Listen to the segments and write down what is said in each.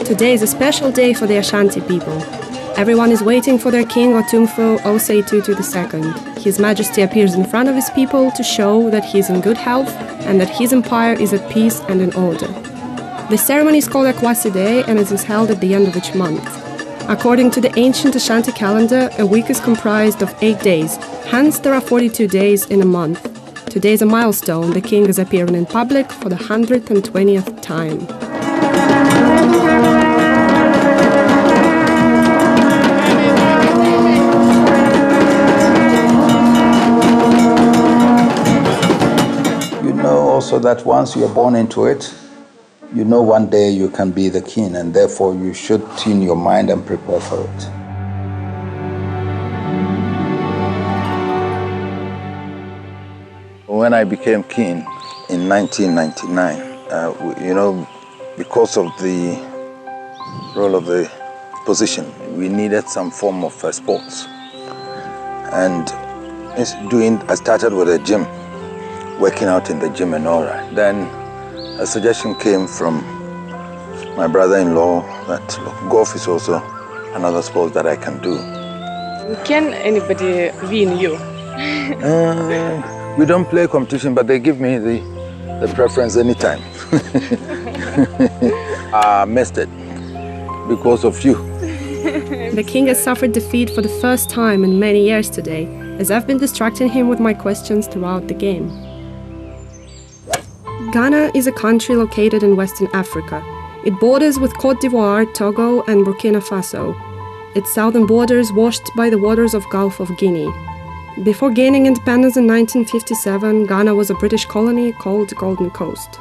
Today is a special day for the Ashanti people. Everyone is waiting for their king Otumfuo Osei Tutu II. His Majesty appears in front of his people to show that he is in good health and that his empire is at peace and in order. The ceremony is called Akwasi Day and it is held at the end of each month. According to the ancient Ashanti calendar, a week is comprised of 8 days, hence there are 42 days in a month. Today is a milestone. The king is appearing in public for the 120th time. You know also that once you're born into it, you know one day you can be the king, and therefore you should tune your mind and prepare for it. When I became king in 1999, because of the role of the position, we needed some form of sports. And I started with a gym, working out in the gym and all that. Then a suggestion came from my brother-in-law that golf is also another sport that I can do. Can anybody win you? We don't play competition, but they give me the preference anytime. I missed it because of you. The king has suffered defeat for the first time in many years today, as I've been distracting him with my questions throughout the game. Ghana is a country located in Western Africa. It borders with Côte d'Ivoire, Togo, and Burkina Faso. Its southern border is washed by the waters of Gulf of Guinea. Before gaining independence in 1957, Ghana was a British colony called Golden Coast.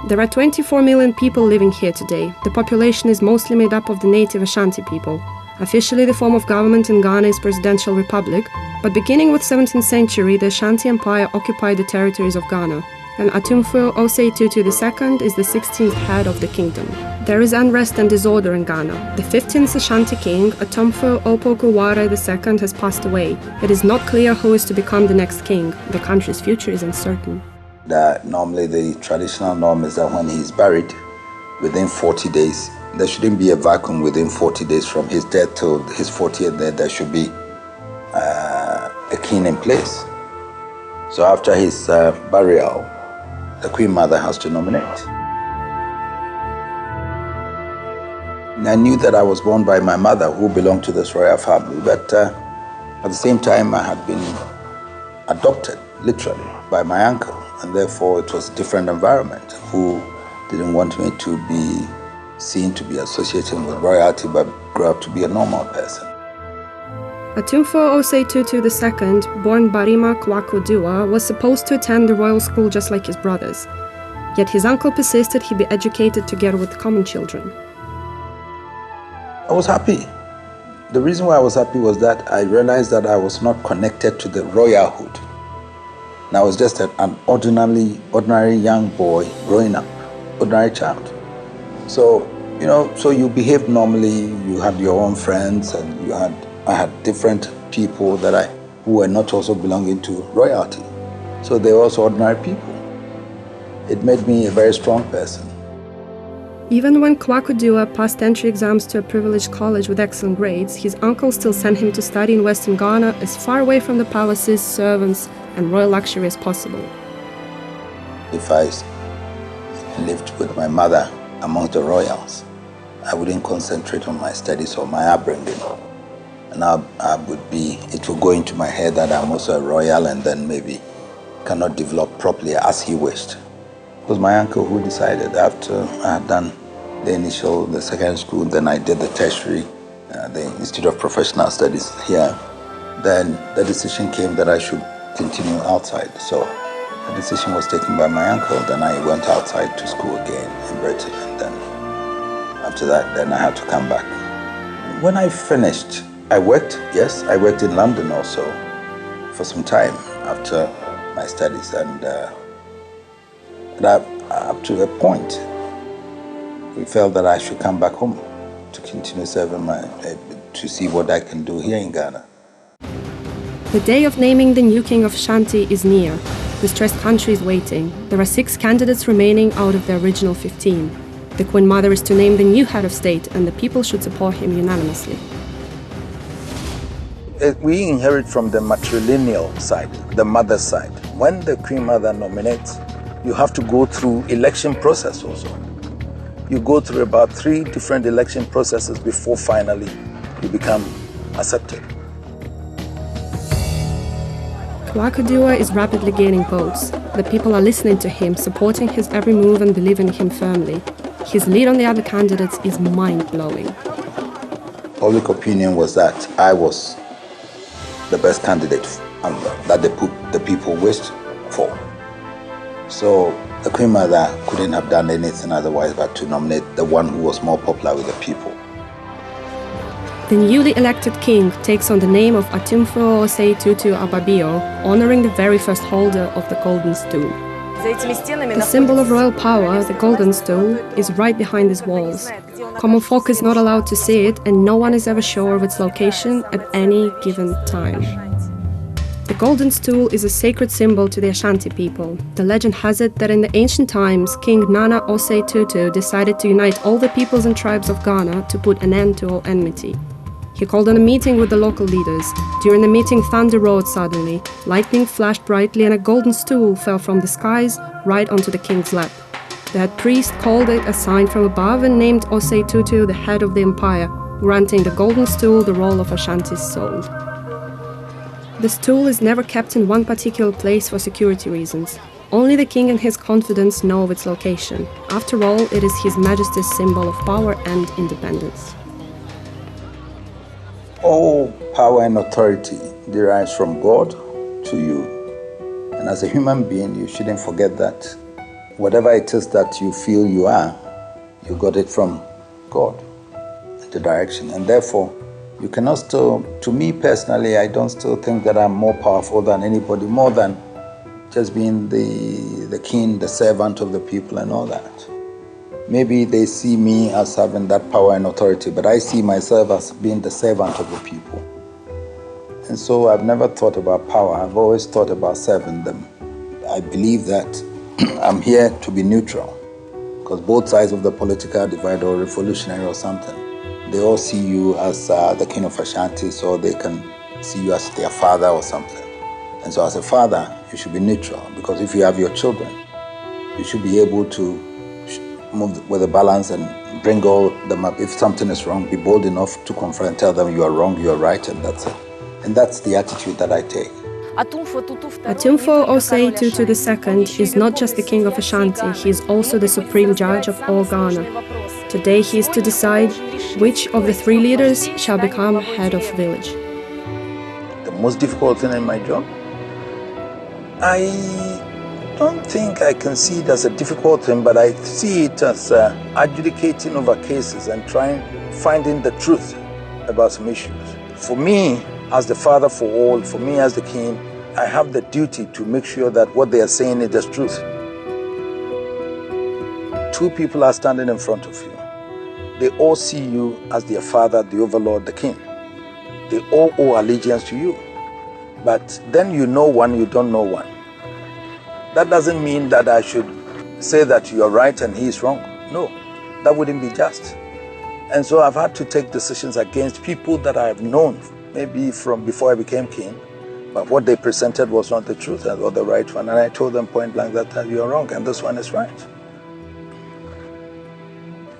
There are 24 million people living here today. The population is mostly made up of the native Ashanti people. Officially, the form of government in Ghana is presidential republic, but beginning with 17th century, the Ashanti Empire occupied the territories of Ghana, and Otumfuo Osei Tutu II is the 16th head of the kingdom. There is unrest and disorder in Ghana. The 15th Ashanti king, Otumfuo Opokuware II, has passed away. It is not clear who is to become the next king. The country's future is uncertain. Normally the traditional norm is that when he is buried, within 40 days, there shouldn't be a vacuum within 40 days from his death till his 40th day. There should be a king in place. So after his burial, the Queen Mother has to nominate. I knew that I was born by my mother, who belonged to this royal family, but at the same time I had been adopted, literally, by my uncle, and therefore it was a different environment, who didn't want me to be seen to be associating with royalty, but grew up to be a normal person. Otumfuo Osei Tutu II, born Barima Kwaku-Dua, was supposed to attend the royal school just like his brothers. Yet his uncle persisted he be educated together with common children. I was happy. The reason why I was happy was that I realized that I was not connected to the royalhood. And I was just an ordinary young boy growing up, ordinary child. So, so you behaved normally, you had your own friends, and I had different people who were not also belonging to royalty. So they were also ordinary people. It made me a very strong person. Even when Kwaku-Dua passed entry exams to a privileged college with excellent grades, his uncle still sent him to study in Western Ghana as far away from the palaces, servants, and royal luxury as possible. If I lived with my mother among the royals, I wouldn't concentrate on my studies or my upbringing. And it would go into my head that I'm also a royal and then maybe cannot develop properly as he wished. It was my uncle who decided after I had done the secondary school, then I did the tertiary, the Institute of Professional Studies here. Then the decision came that I should continue outside. So the decision was taken by my uncle. Then I went outside to school again in Britain. And then after that, then I had to come back. When I finished, I worked in London also for some time after my studies, and up to a point, we felt that I should come back home to continue serving to see what I can do here in Ghana. The day of naming the new king of Ashanti is near. The stressed country is waiting. There are 6 candidates remaining out of the original 15. The Queen Mother is to name the new head of state, and the people should support him unanimously. We inherit from the matrilineal side, the mother side. When the Queen Mother nominates, you have to go through election process also. You go through about 3 different election processes before finally you become accepted. Kwaku is rapidly gaining votes. The people are listening to him, supporting his every move and believing in him firmly. His lead on the other candidates is mind-blowing. Public opinion was that I was the best candidate that the people wished for. So the Queen Mother couldn't have done anything otherwise but to nominate the one who was more popular with the people. The newly elected king takes on the name of Otumfuo Osei Tutu Ababio, honoring the very first holder of the golden stool. The symbol of royal power, the golden stool, is right behind these walls. Common folk is not allowed to see it, and no one is ever sure of its location at any given time. The golden stool is a sacred symbol to the Ashanti people. The legend has it that in the ancient times, King Nana Osei Tutu decided to unite all the peoples and tribes of Ghana to put an end to all enmity. He called on a meeting with the local leaders. During the meeting, thunder roared suddenly, lightning flashed brightly, and a golden stool fell from the skies right onto the king's lap. The head priest called it a sign from above and named Osei Tutu the head of the empire, granting the golden stool the role of Ashanti's soul. The stool is never kept in one particular place for security reasons. Only the king and his confidants know of its location. After all, it is His Majesty's symbol of power and independence. All power and authority derives from God to you. And as a human being, you shouldn't forget that whatever it is that you feel you are, you got it from God, the direction. And therefore, you cannot still, to me personally, I don't still think that I'm more powerful than anybody, more than just being the king, the servant of the people and all that. Maybe they see me as having that power and authority, but I see myself as being the servant of the people. And so I've never thought about power. I've always thought about serving them. I believe that I'm here to be neutral, because both sides of the political divide or revolutionary or something, they all see you as the king of Ashanti, so they can see you as their father or something. And so as a father, you should be neutral, because if you have your children, you should be able to move with a balance and bring all them up. If something is wrong, be bold enough to confront, tell them you are wrong, you are right, and that's it. And that's the attitude that I take. Otumfuo Osei Tutu II is not just the king of Ashanti, he is also the supreme judge of all Ghana. Today he is to decide which of the 3 leaders shall become head of village. The most difficult thing in my job? I don't think I can see it as a difficult thing, but I see it as adjudicating over cases and finding the truth about some issues. For me, as the father for all, for me as the king, I have the duty to make sure that what they are saying is the truth. 2 people are standing in front of you. They all see you as their father, the overlord, the king. They all owe allegiance to you. But then you know one, you don't know one. That doesn't mean that I should say that you're right and he is wrong. No, that wouldn't be just. And so I've had to take decisions against people that I have known, maybe from before I became king, but what they presented was not the truth or the right one. And I told them point blank that you're wrong and this one is right.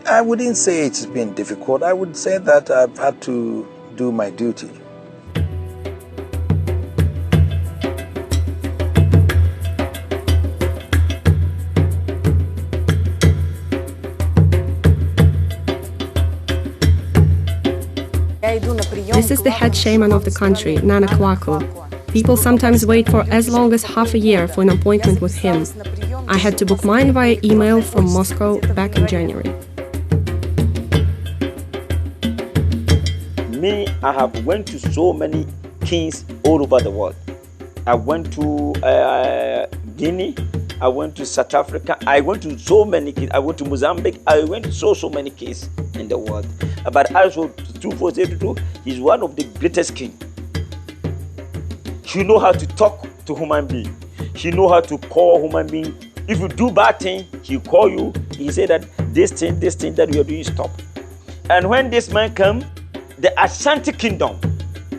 I wouldn't say it's been difficult. I would say that I've had to do my duty. This is the head shaman of the country, Nana Kwaku. People sometimes wait for as long as half a year for an appointment with him. I had to book mine via email from Moscow back in January. Me, I have went to so many kings all over the world. I went to Guinea, I went to South Africa, I went to so many kings, I went to Mozambique, I went to so many kings in the world. But also, Tutu is one of the greatest kings. He knows how to talk to human being. He knows how to call human being. If you do bad thing, he call you. He said that this thing that you are doing, stop. And when this man come, the Ashanti kingdom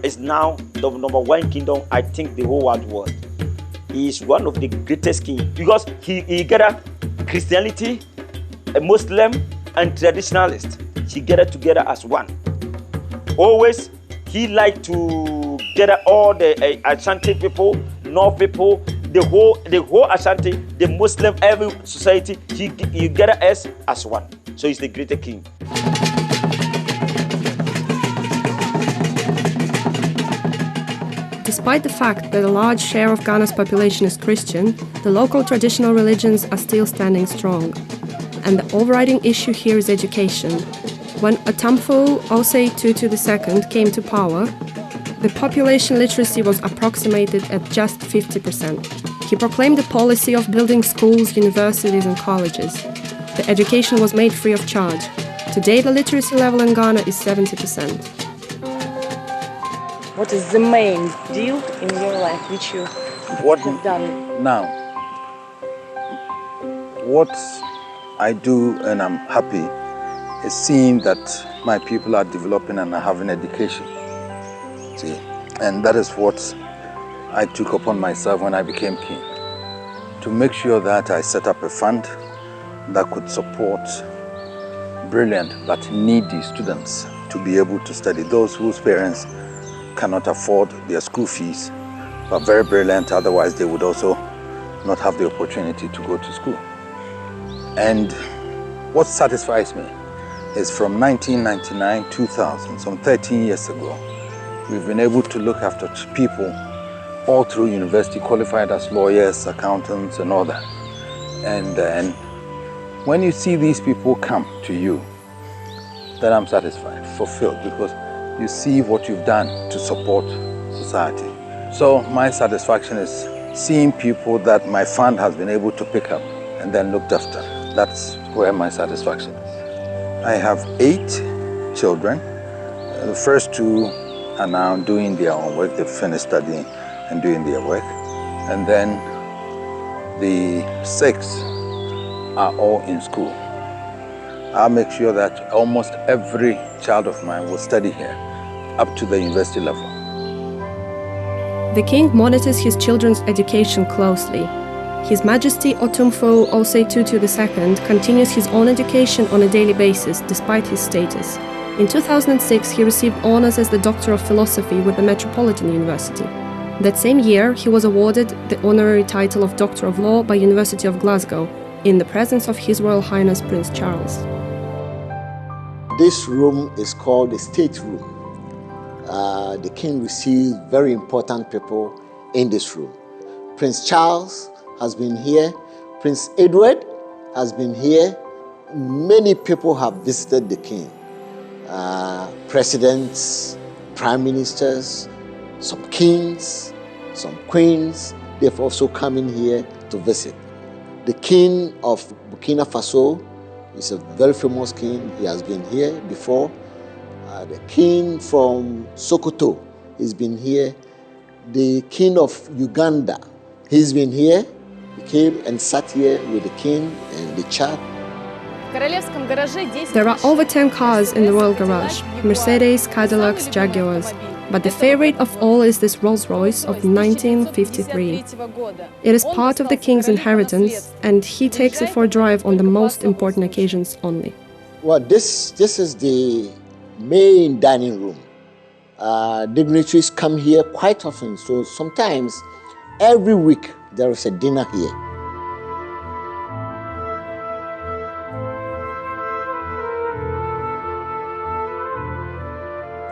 is now the number one kingdom, I think, the whole world. He is one of the greatest kings because he gathered Christianity, a Muslim, and traditionalist. He gathered together as one. Always, he liked to gather all the Ashanti people, North people, the whole Ashanti, the Muslim, every society. He gathered us as one. So he's the greatest king. Despite the fact that a large share of Ghana's population is Christian, the local traditional religions are still standing strong. And the overriding issue here is education. When Otumfuo Osei Tutu II came to power, the population literacy was approximated at just 50%. He proclaimed a policy of building schools, universities and colleges. The education was made free of charge. Today the literacy level in Ghana is 70%. What is the main deal in your life which you have done? Now, what I do and I'm happy is seeing that my people are developing and are having education. See, and that is what I took upon myself when I became king, to make sure that I set up a fund that could support brilliant but needy students to be able to study, those whose parents cannot afford their school fees, but very brilliant, otherwise they would also not have the opportunity to go to school. And what satisfies me is from 1999, 2000, some 13 years ago, we've been able to look after people all through university, qualified as lawyers, accountants, and all that. And when you see these people come to you, then I'm satisfied, fulfilled, because you see what you've done to support society. So my satisfaction is seeing people that my fund has been able to pick up and then looked after. That's where my satisfaction is. I have 8 children. The first 2 are now doing their own work. They've finished studying and doing their work. And then the 6 are all in school. I'll make sure that almost every child of mine will study here up to the university level. The king monitors his children's education closely. His Majesty Otumfuo Osei Tutu II continues his own education on a daily basis despite his status. In 2006, he received honors as the Doctor of Philosophy with the Metropolitan University. That same year, he was awarded the honorary title of Doctor of Law by University of Glasgow, in the presence of His Royal Highness Prince Charles. This room is called the State Room. The king received very important people in this room. Prince Charles has been here. Prince Edward has been here. Many people have visited the king. Presidents, prime ministers, some kings, some queens, they've also come in here to visit. The king of Burkina Faso is a very famous king. He has been here before. The king from Sokoto has been here. The king of Uganda, he's been here. He came and sat here with the king and the child. There are over 10 cars in the royal garage, Mercedes, Cadillacs, Jaguars. But the favorite of all is this Rolls-Royce of 1953. It is part of the king's inheritance, and he takes it for a drive on the most important occasions only. Well, this is the main dining room. Dignitaries come here quite often, so sometimes every week there is a dinner here.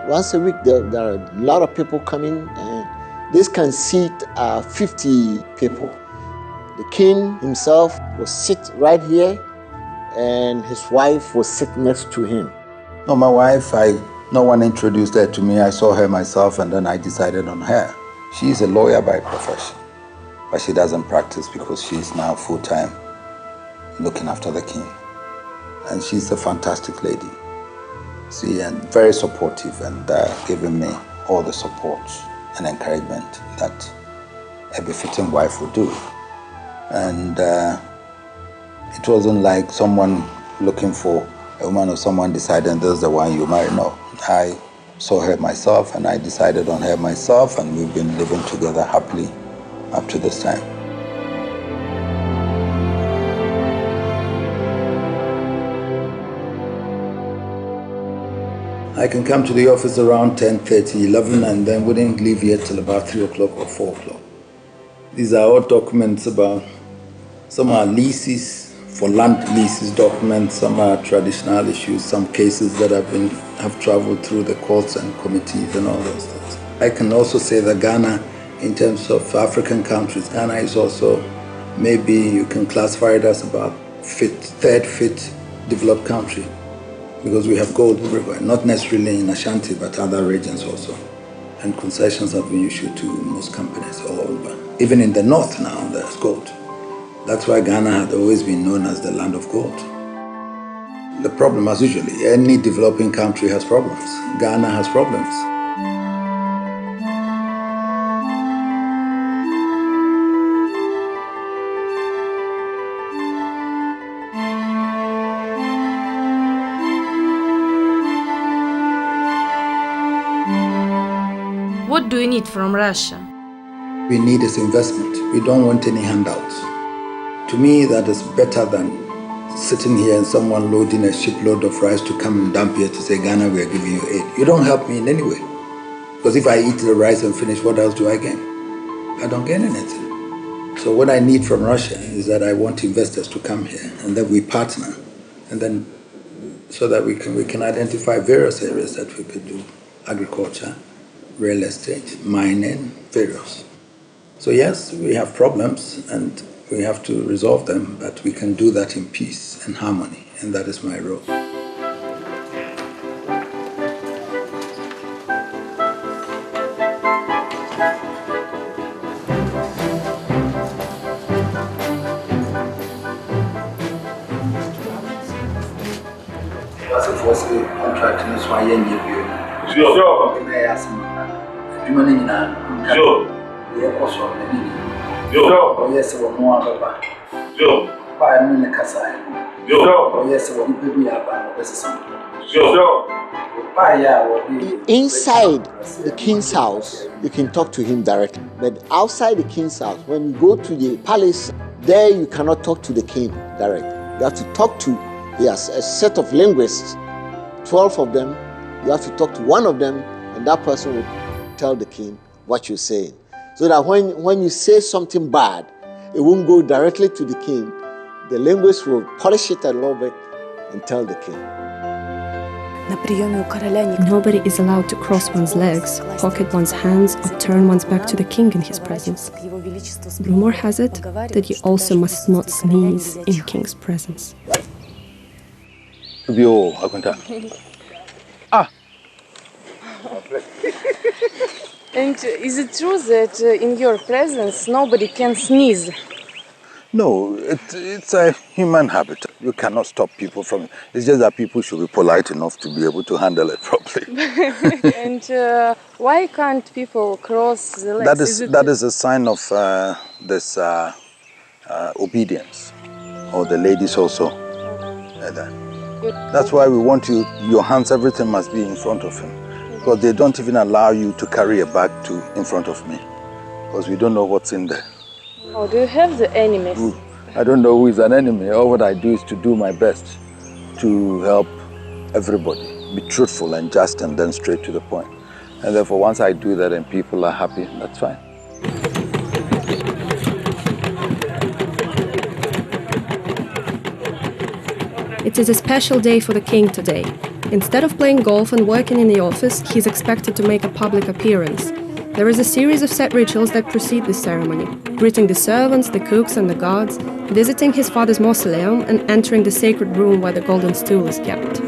Once a week, there are a lot of people coming, and this can seat 50 people. The king himself will sit right here, and his wife will sit next to him. No, my wife, no one introduced her to me. I saw her myself, and then I decided on her. She's a lawyer by profession, but she doesn't practice because she's now full-time looking after the king. And she's a fantastic lady. See, and very supportive, and giving me all the support and encouragement that a befitting wife would do. And it wasn't like someone looking for a woman or someone deciding this is the one you marry. No, I saw her myself and I decided on her myself, and we've been living together happily up to this time. I can come to the office around 10:30, 11, and then wouldn't leave here till about 3 o'clock or 4 o'clock. These are all documents about, some are leases, for land leases documents, some are traditional issues, some cases that have traveled through the courts and committees and all those things. I can also say that Ghana, in terms of African countries, Ghana is also, maybe you can classify it as about third fifth developed country, because we have gold everywhere, not necessarily in Ashanti, but other regions also. And concessions have been issued to most companies all over. Even in the north now, there's gold. That's why Ghana had always been known as the land of gold. The problem, as usually, any developing country has problems. Ghana has problems. What do you need from Russia? We need is investment. We don't want any handouts. To me, that is better than sitting here and someone loading a shipload of rice to come and dump here to say, Ghana, we are giving you aid. You don't help me in any way. Because if I eat the rice and finish, what else do I gain? I don't gain anything. So what I need from Russia is that I want investors to come here, and then we partner, and then so that we can identify various areas that we could do: agriculture, real estate, mining, various. So yes, we have problems and we have to resolve them, but we can do that in peace and harmony, and that is my role. As if was a contract in this one, Sure. Sure. Yes, we're more about. Sure. By a minute, Kasai. Sure. Yes, we're going to be Sure. Inside the king's house, you can talk to him directly. But outside the king's house, when you go to the palace, there you cannot talk to the king directly. You have to talk to, he has a set of linguists, 12 of them. You have to talk to one of them, and that person will tell the king what you're saying. So that when you say something bad, it won't go directly to the king. The linguist will polish it a little bit and tell the king. Nobody is allowed to cross one's legs, pocket one's hands, or turn one's back to the king in his presence. Rumor has it that you also must not sneeze in king's presence. And is it true that in your presence nobody can sneeze? No, it's a human habit. You cannot stop people from it. It's just that people should be polite enough to be able to handle it properly. And why can't people cross the legs? That is a sign of this obedience, or the ladies also. That's why we want your hands, everything must be in front of him. Because they don't even allow you to carry a bag in front of me. Because we don't know what's in there. Oh, do you have the enemies? Ooh, I don't know who is an enemy. All what I do is to do my best to help everybody. Be truthful and just, and then straight to the point. And therefore, once I do that and people are happy, that's fine. It is a special day for the king today. Instead of playing golf and working in the office, he's expected to make a public appearance. There is a series of set rituals that precede this ceremony: greeting the servants, the cooks and the guards, visiting his father's mausoleum, and entering the sacred room where the golden stool is kept.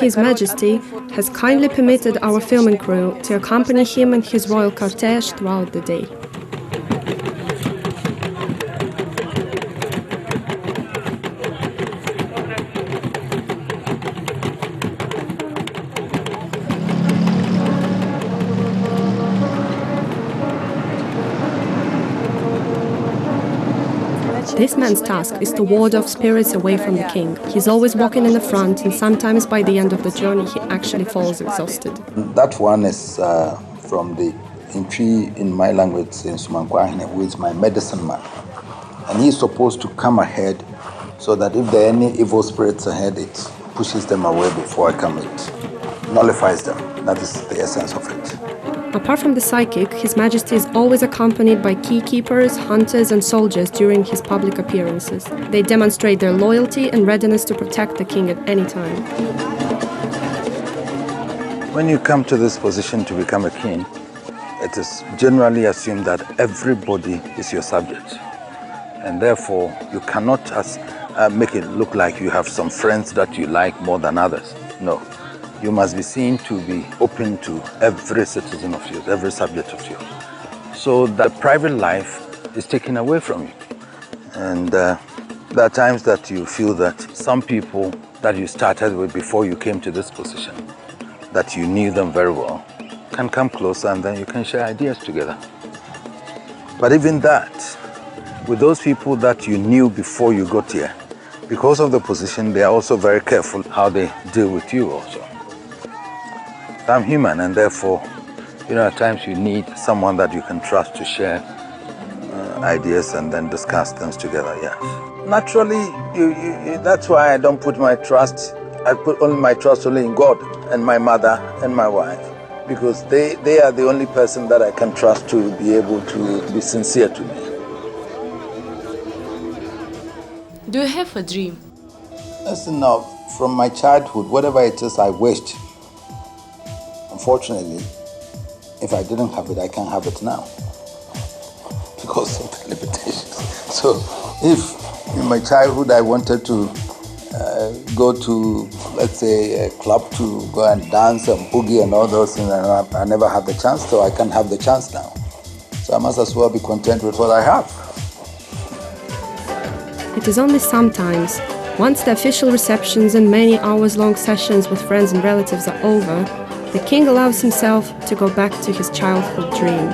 His Majesty has kindly permitted our filming crew to accompany him and his royal cortege throughout the day. This man's task is to ward off spirits away from the king. He's always walking in the front, and sometimes by the end of the journey, he actually falls exhausted. That one is from the Intri in my language, in Sumankwahine, who is my medicine man. And he's supposed to come ahead so that if there are any evil spirits ahead, it pushes them away before I come. It nullifies them. That is the essence of it. Apart from the psychic, His Majesty is always accompanied by key keepers, hunters, and soldiers during his public appearances. They demonstrate their loyalty and readiness to protect the king at any time. When you come to this position to become a king, it is generally assumed that everybody is your subject. And therefore, you cannot make it look like you have some friends that you like more than others. No. You must be seen to be open to every citizen of yours, every subject of yours. So that private life is taken away from you. And there are times that you feel that some people that you started with before you came to this position, that you knew them very well, can come closer and then you can share ideas together. But even that, with those people that you knew before you got here, because of the position, they are also very careful how they deal with you also. I'm human, and therefore, at times you need someone that you can trust to share ideas and then discuss things together, yes. Naturally, that's why I don't put my trust, I put my trust only in God and my mother and my wife, because they are the only person that I can trust to be able to be sincere to me. Do you have a dream? Listen now, from my childhood, whatever it is I wished, unfortunately, if I didn't have it, I can't have it now because of the limitations. So if in my childhood I wanted to go to, let's say, a club to go and dance and boogie and all those things, and I never had the chance, so I can't have the chance now. So I must as well be content with what I have. It is only sometimes, once the official receptions and many hours-long sessions with friends and relatives are over, the king allows himself to go back to his childhood dream.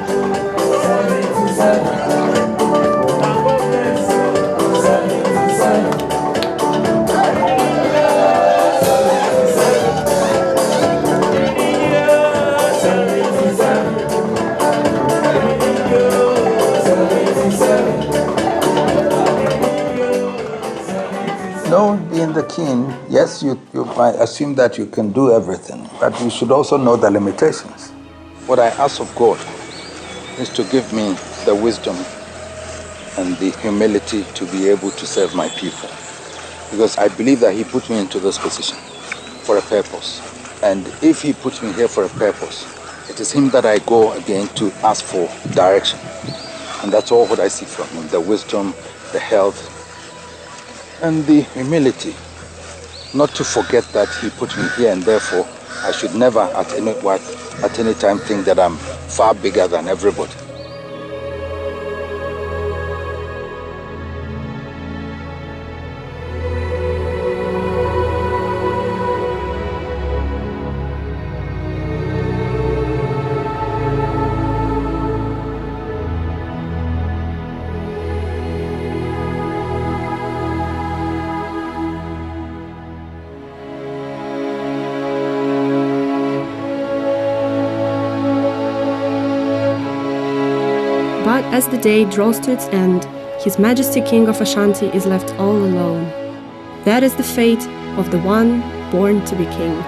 Being the king, yes, you might assume that you can do everything, but you should also know the limitations. What I ask of God is to give me the wisdom and the humility to be able to serve my people. Because I believe that He put me into this position for a purpose. And if He puts me here for a purpose, it is Him that I go again to ask for direction. And that's all what I see from Him, the wisdom, the health, and the humility, not to forget that He put me here, and therefore I should never at any time think that I'm far bigger than everybody. But as the day draws to its end, His Majesty King of Ashanti is left all alone. That is the fate of the one born to be king.